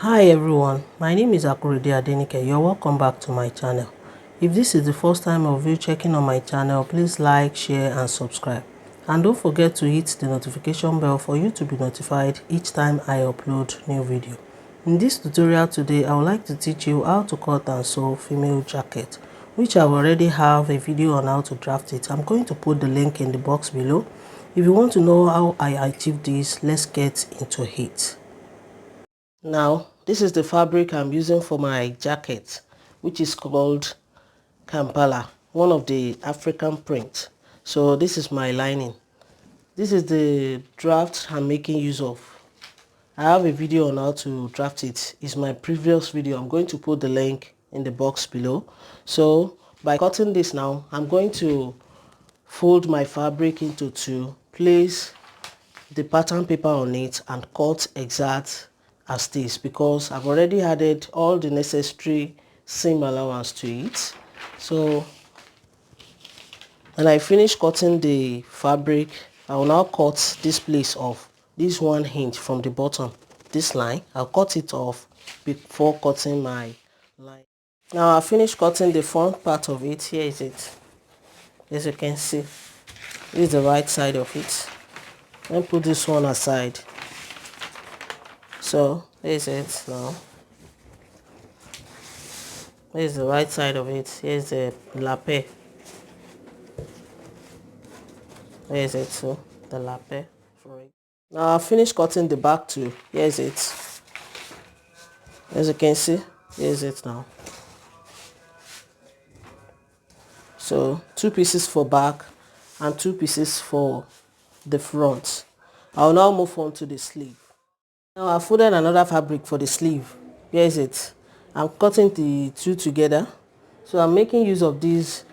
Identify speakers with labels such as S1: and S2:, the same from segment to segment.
S1: Hi everyone, my name is Akurede Adenike. You're welcome back to my channel. If this is the first time of you checking on my channel, please like, share and subscribe. And don't forget to hit the notification bell for you to be notified each time I upload new video. In this tutorial today, I would like to teach you how to cut and sew female jacket, which I already have a video on how to draft it. I'm going to put the link in the box below. If you want to know how I achieved this, let's get into it. Now, this is the fabric I'm using for my jacket, which is called Kampala, one of the African print. So this is my lining. This is the draft I'm making use of. I have a video on how to draft it. It's my previous video. I'm going to put the link in the box below. So by cutting this now, I'm going to fold my fabric into two, place the pattern paper on it and cut exact as this, because I've already added all the necessary seam allowance to it. So when I finish cutting the fabric, I will now cut this place off, this 1 inch from the bottom, this line. I'll cut it off before cutting my line. Now I finished cutting the front part of it. Here is it. As you can see, this is the right side of it. Then put this one aside. So here's it now. Here's the right side of it. Here's the lapel. Here's it too, the lapel for it. Now I finished cutting the back too. Here's it. As you can see, here's it now. So 2 pieces for back and 2 pieces for the front. I'll now move on to the sleeve. Now I folded another fabric for the sleeve. Here is it. I'm cutting the two together. So I'm making use of this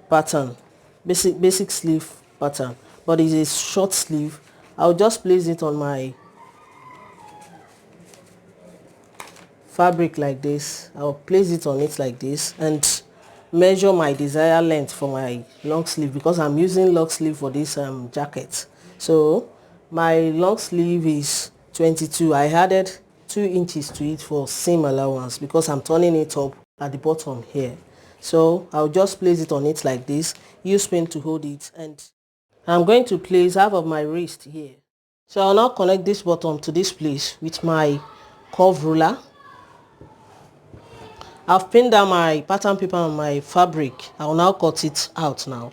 S1: pattern, basic sleeve pattern, but it's a short sleeve. I'll just place it on my fabric like this. I'll place it on it like this and measure my desired length for my long sleeve, because I'm using long sleeve for this jacket. So my long sleeve is 22. I added 2 inches to it for seam allowance because I'm turning it up at the bottom here. So I'll just place it on it like this, use pin to hold it, and I'm going to place half of my wrist here. So I'll now connect this bottom to this place with my curve ruler. I've pinned down my pattern paper on my fabric. I will now cut it out now.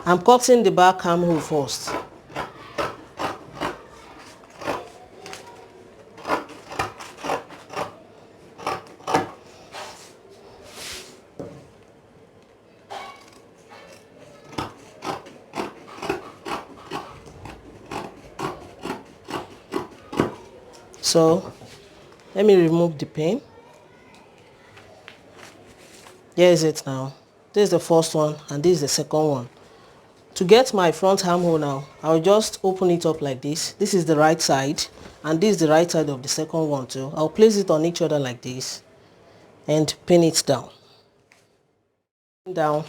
S1: I'm cutting the back armhole first. So let me remove the pin. Here is it now. This is the first one and this is the second one. To get my front armhole now, I'll just open it up like this. This is the right side and this is the right side of the second one too. I'll place it on each other like this and pin it down. Down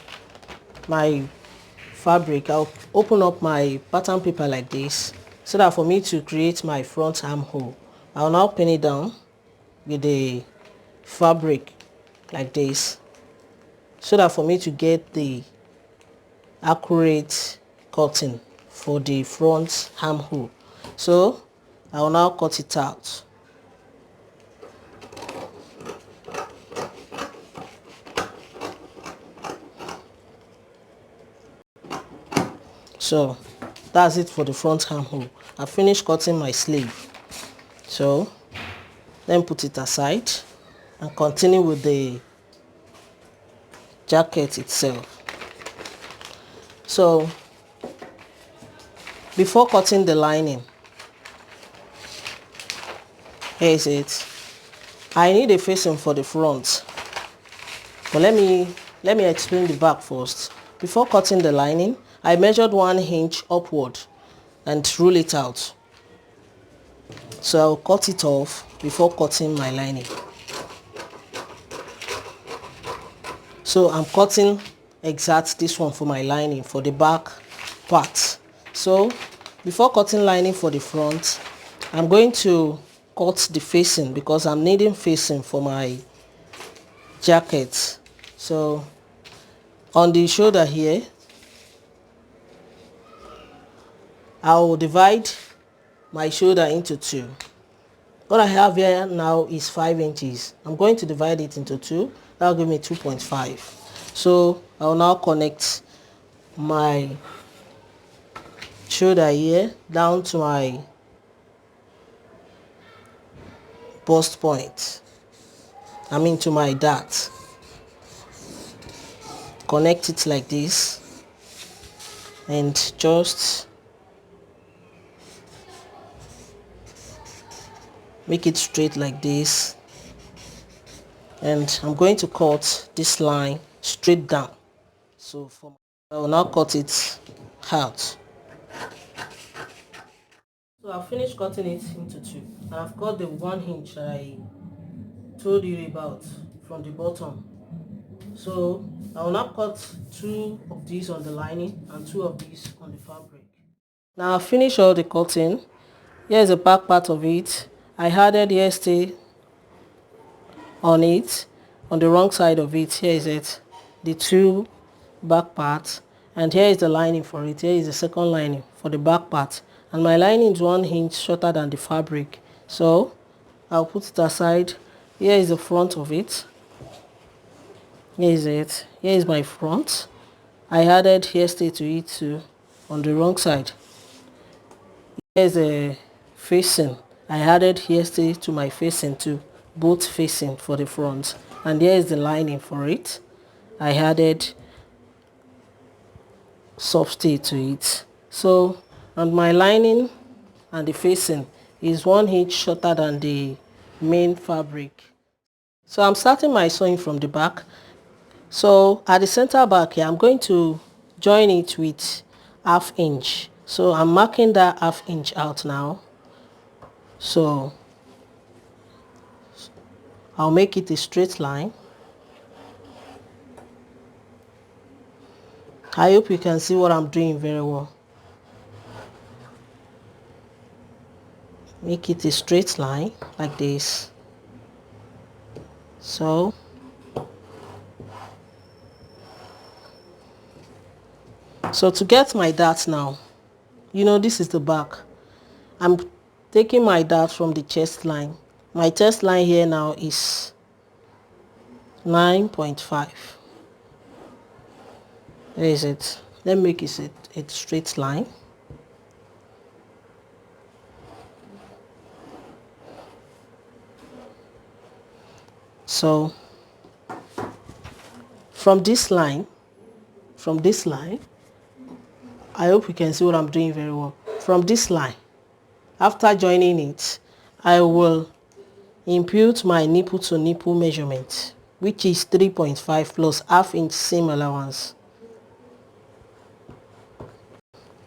S1: my fabric, I'll open up my pattern paper like this so that for me to create my front armhole, I'll now pin it down with the fabric like this so that for me to get the accurate cutting for the front armhole. So I will now cut it out. So that's it for the front armhole. I finished cutting my sleeve. So then put it aside and continue with the jacket itself. So before cutting the lining, here is it. I need a facing for the front, but let me explain the back first. Before cutting the lining, I measured 1 inch upward and rule it out. So I'll cut it off before cutting my lining. So I'm cutting exact this one for my lining for the back part. So before cutting lining for the front, I'm going to cut the facing because I'm needing facing for my jacket. So on the shoulder here, I will divide my shoulder into two. What I have here now is 5 inches. I'm going to divide it into two. That will give me 2.5. So I will now connect my shoulder here down to my bust point. I mean to my dart. Connect it like this and just make it straight like this, and I'm going to cut this line straight down. So I will now cut it out. So I've finished cutting it into two, and I've cut the 1 inch that I told you about from the bottom. So I will now cut 2 of these on the lining and 2 of these on the fabric. Now I've finished all the cutting. Here is the back part of it. I added hairstay on it, on the wrong side of it. Here is it, the 2 back parts, and here is the lining for it. Here is the second lining for the back part, and my lining is 1 inch shorter than the fabric, so I'll put it aside. Here is the front of it. Here is it. Here is my front. I added hairstay to it too on the wrong side. Here's a facing. I added hairstay to my facing too, both facing for the front, and here is the lining for it. I added soft stay to it. So, and my lining and the facing is 1 inch shorter than the main fabric. So I'm starting my sewing from the back. So at the center back here, I'm going to join it with 1/2 inch. So I'm marking that 1/2 inch out now. So I'll make it a straight line. I hope you can see what I'm doing very well. Make it a straight line like this. So to get my dart now, this is the back. I'm taking my dart from the chest line. My chest line here now is 9.5. There is it. Let me make it a straight line. So from this line, I hope you can see what I'm doing very well. From this line, after joining it, I will impute my nipple to nipple measurement, which is 3.5 plus 1/2 inch seam allowance.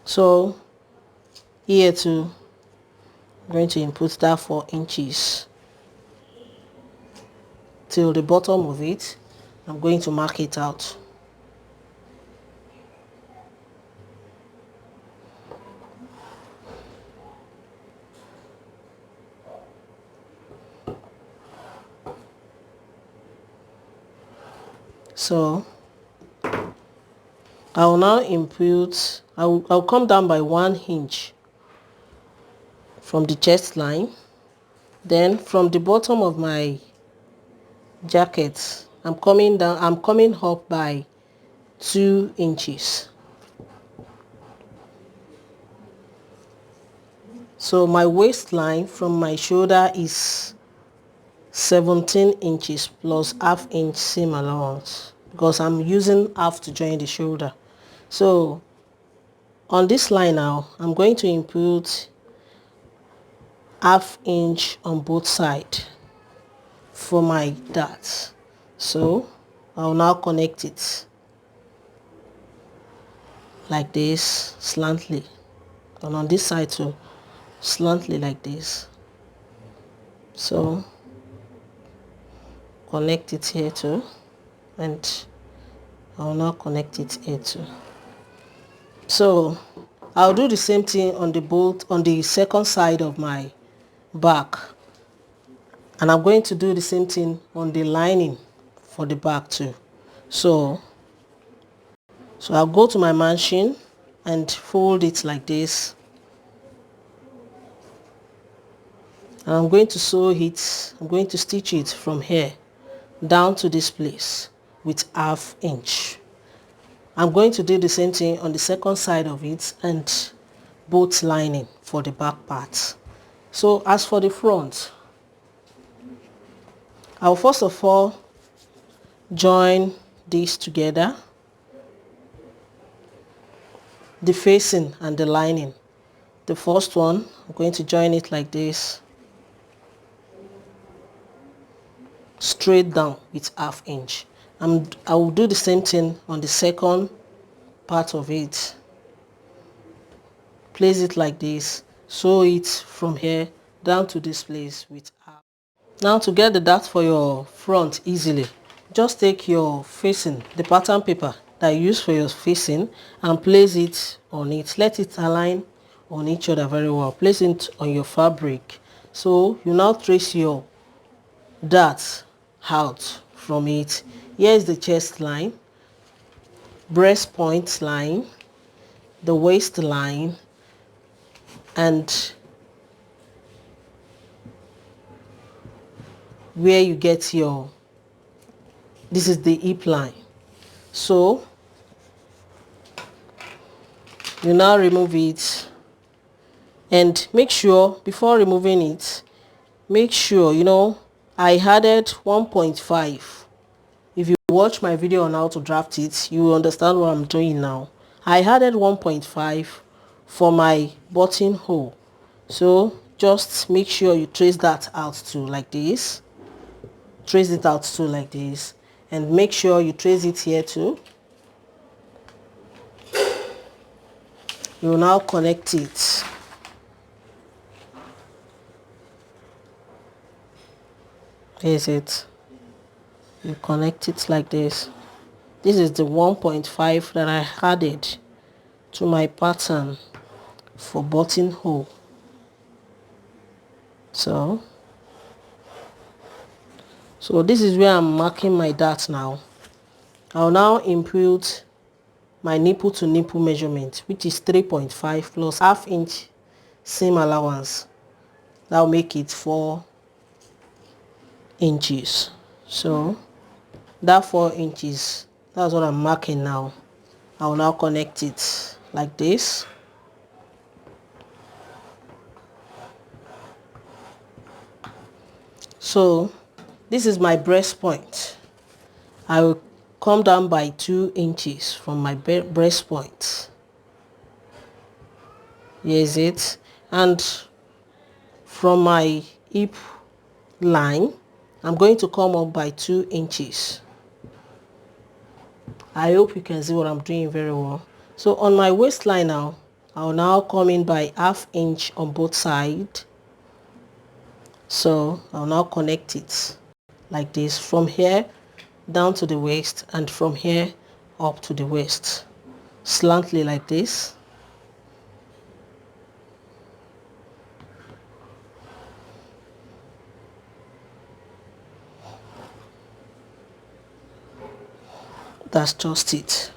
S1: So here too, I'm going to input that 4 inches till the bottom of it. I'm going to mark it out. So I will now impute, I'll come down by 1 inch from the chest line. Then from the bottom of my jacket, I'm coming up by 2 inches. So my waistline from my shoulder is 17 inches plus 1/2 inch seam allowance, because I'm using 1/2 to join the shoulder. So on this line now, I'm going to input 1/2 inch on both sides for my dart. So I'll now connect it like this, slantly, and on this side too, slantly like this. So connect it here too, and I'll now connect it here too. So I'll do the same thing on the second side of my back, and I'm going to do the same thing on the lining for the back too. So I'll go to my machine and fold it like this, and I'm going to sew it. I'm going to stitch it from here down to this place with 1/2 inch. I'm going to do the same thing on the second side of it and both lining for the back part. So as for the front, I'll first of all join these together, the facing and the lining. The first one, I'm going to join it like this, straight down with 1/2 inch. I will do the same thing on the second part of it. Place it like this, sew it from here down to this place with 1/2. Now to get the dart for your front easily, just take your facing, the pattern paper that you use for your facing, and place it on it. Let it align on each other very well. Place it on your fabric. So you now trace your dart out from it. Here is the chest line, breast point line, the waist line, and where you get your, this is the hip line. So you now remove it, and make sure before removing it, make sure I added 1.5. If you watch my video on how to draft it, you will understand what I'm doing now. I added 1.5 for my buttonhole. So just make sure you trace that out too like this. Trace it out too like this, and make sure you trace it here too. You will now connect it. Here's it. You connect it like this. This is the 1.5 that I added to my pattern for buttonhole. So this is where I'm marking my dart now. I'll now input my nipple to nipple measurement, which is 3.5 plus 1/2 inch seam allowance. That'll make it 4 inches. So that 4 inches, that's what I'm marking now. I'll now connect it like this. So this is my breast point. I will come down by 2 inches from my breast point. Here's it. And from my hip line, I'm going to come up by 2 inches. I hope you can see what I'm doing very well. So on my waistline now, I'll now come in by 1/2 inch on both sides. So I'll now connect it like this, from here down to the waist, and from here up to the waist, slantly like this. That's just it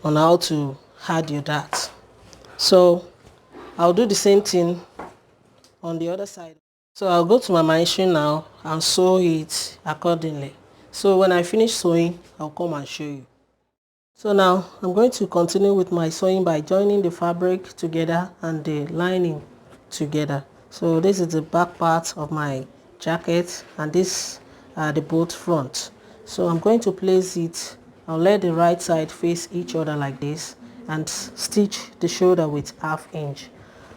S1: on how to add your dart. So I'll do the same thing on the other side. So I'll go to my machine now and sew it accordingly. So when I finish sewing, I'll come and show you. So now I'm going to continue with my sewing by joining the fabric together and the lining together. So this is the back part of my jacket, and this are the both front. So I'm going to place it. I'll let the right side face each other like this and stitch the shoulder with 1/2 inch.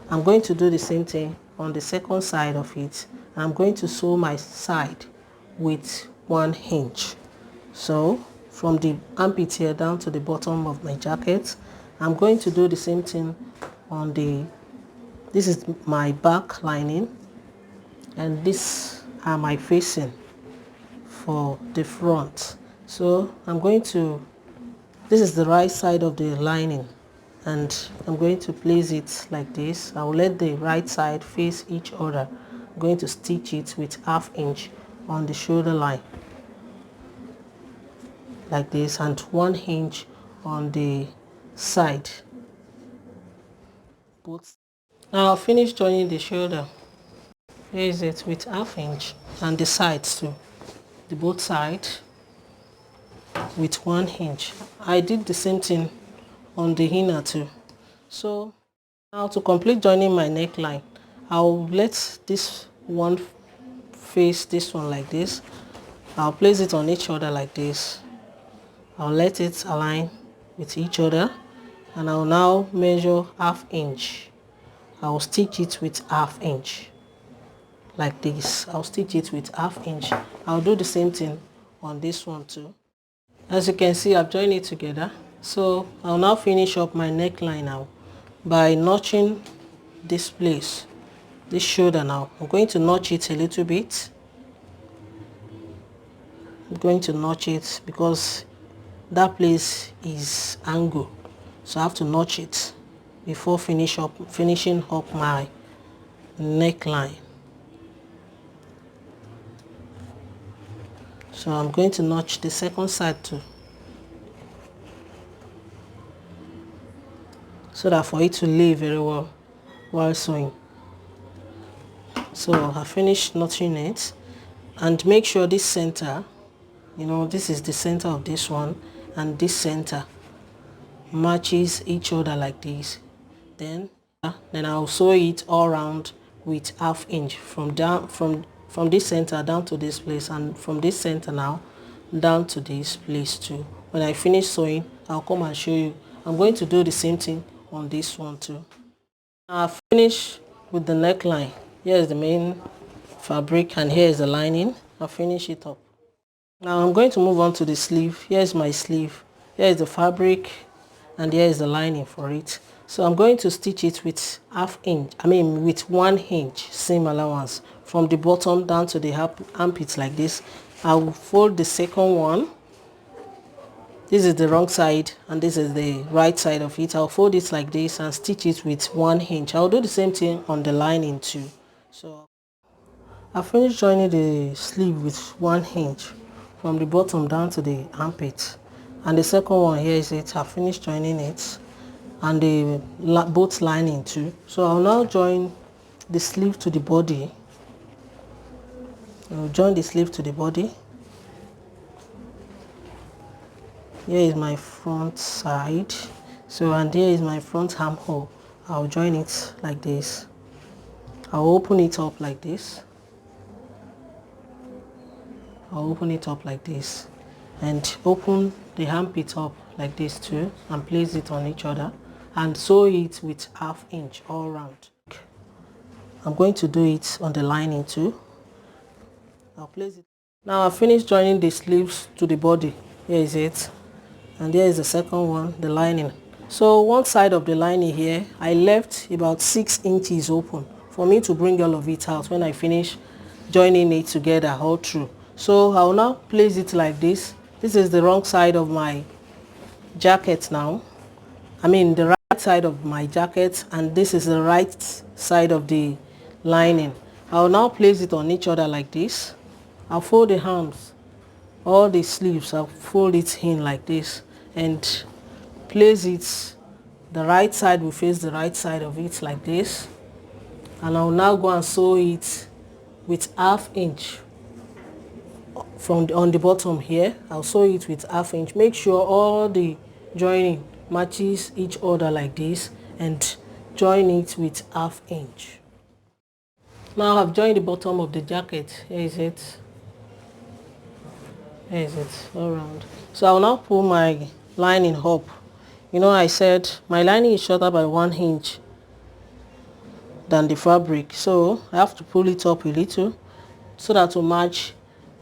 S1: I'm going to do the same thing on the second side of it. I'm going to sew my side with 1 inch. So from the armpit here down to the bottom of my jacket, I'm going to do the same thing on this is my back lining, and these are my facing for the front. So I'm going to this is the right side of the lining, and I'm going to place it like this. I will let the right side face each other. I'm going to stitch it with 1/2 inch on the shoulder line like this, and 1 inch on the side. Both. Now I'll finish joining the shoulder. Here is it with 1/2 inch, and the sides too, the both sides with 1 inch. I did the same thing on the inner too. So now to complete joining my neckline, I'll let this one face this one like this. I'll place it on each other like this. I'll let it align with each other, and I'll now measure 1/2 inch. I'll stitch it with 1/2 inch like this. I'll stitch it with 1/2 inch. I'll do the same thing on this one too. As you can see, I've joined it together. So I'll now finish up my neckline now by notching this place, this shoulder. Now I'm going to notch it a little bit. I'm going to notch it because that place is angle, so I have to notch it before finishing up my neckline. So I'm going to notch the second side too, so that for it to lay very well while sewing. So I finished notching it, and make sure this center, this is the center of this one, and this center matches each other like this. Then I'll sew it all around with 1/2 inch from this center down to this place, and from this center now down to this place too. When I finish sewing, I'll come and show you. I'm going to do the same thing on this one too. I've finished with the neckline. Here is the main fabric, and here is the lining. I'll finish it up. Now I'm going to move on to the sleeve. Here's my sleeve. Here is the fabric, and here is the lining for it. So I'm going to stitch it with 1/2 inch, with 1 inch seam allowance from the bottom down to the armpits like this. I will fold the second one. This is the wrong side, and this is the right side of it. I'll fold it like this and stitch it with 1 inch. I'll do the same thing on the lining too. So I finished joining the sleeve with 1 inch from the bottom down to the armpit, and the second one, here is it. I finished joining it, and the both lining too. So I'll now join the sleeve to the body. I'll join the sleeve to the body. Here is my front side, and here is my front armhole. I'll join it like this. I'll open it up like this. I'll open it up like this, and open the armpit up like this too, and place it on each other, and sew it with 1/2 inch all around. I'm going to do it on the lining too. I'll place it. Now I've finished joining the sleeves to the body. Here is it, and here is the second one, the lining. So one side of the lining here, I left about 6 inches open for me to bring all of it out when I finish joining it together all through. So I'll now place it like this. This is the wrong side of my jacket now. The right side of my jacket, and this is the right side of the lining. I'll now place it on each other like this. I'll fold the arms, all the sleeves, I'll fold it in like this, and place it, the right side will face the right side of it like this, and I'll now go and sew it with 1/2 inch on the bottom here. I'll sew it with 1/2 inch. Make sure all the joining matches each other like this, and join it with 1/2 inch. Now I've joined the bottom of the jacket. Here is it. Here is it all around. So I'll now pull my lining up. I said my lining is shorter by 1 inch than the fabric, so I have to pull it up a little so that to match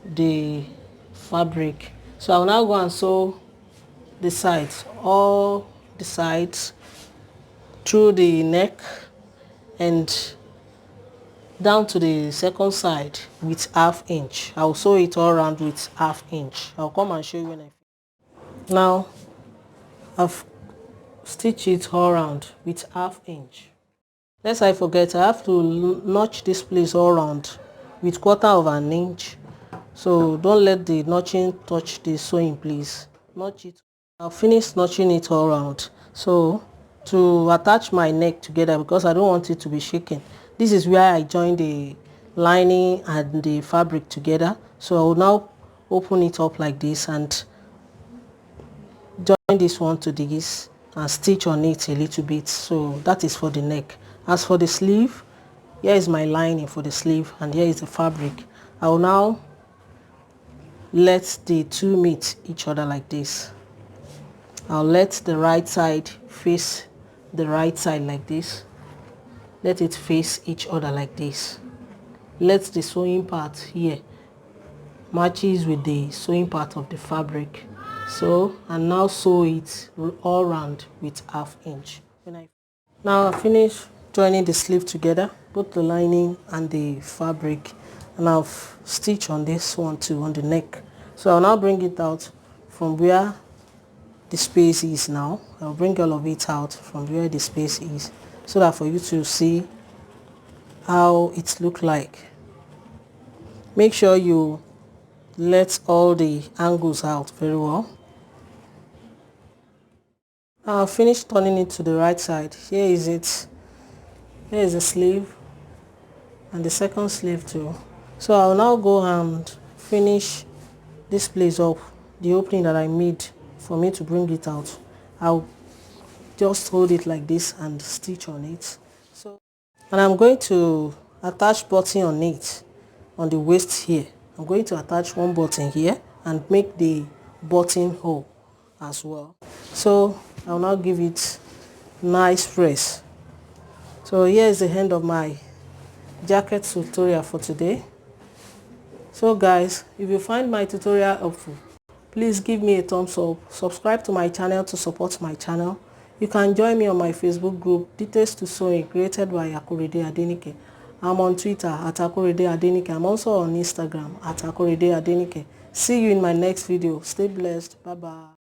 S1: the fabric. So I'll now go and sew the sides, all the sides, through the neck and down to the second side with 1/2 inch. I'll sew it all around with 1/2 inch. I'll come and show you when I finish. Now I've stitched it all around with 1/2 inch. Lest I forget, I have to notch this place all around with 1/4 inch. So don't let the notching touch the sewing, please. Notch it. I'll finish notching it all around. So to attach my neck together, because I don't want it to be shaken, this is where I join the lining and the fabric together. So I will now open it up like this and join this one to this and stitch on it a little bit. So that is for the neck. As for the sleeve, here is my lining for the sleeve and here is the fabric. I will now let the two meet each other like this. I'll let the right side face the right side like this. Let it face each other like this. Let the sewing part here matches with the sewing part of the fabric. So, and now sew it all round with 1/2 inch. Now I finish joining the sleeve together, both the lining and the fabric, and I've stitched on this one too, on the neck. So I'll now bring it out from where the space is now. I'll bring all of it out from where the space is, so that for you to see how it looks like. Make sure you let all the angles out very well. Now I've finished turning it to the right side. Here is it. Here is the sleeve and the second sleeve too. So I'll now go and finish this place up, the opening that I made for me to bring it out. I'll just hold it like this and stitch on it. And I'm going to attach button on it, on the waist here. I'm going to attach one button here and make the button hole as well. So I'll now give it nice press. So here is the end of my jacket tutorial for today. So guys, if you find my tutorial helpful, please give me a thumbs up, subscribe to my channel to support my channel. You can join me on my Facebook group, Details to Sewing, created by Akorede Adenike. I'm on Twitter at Akorede Adenike. I'm also on Instagram at Akorede Adenike. See you in my next video. Stay blessed. Bye bye.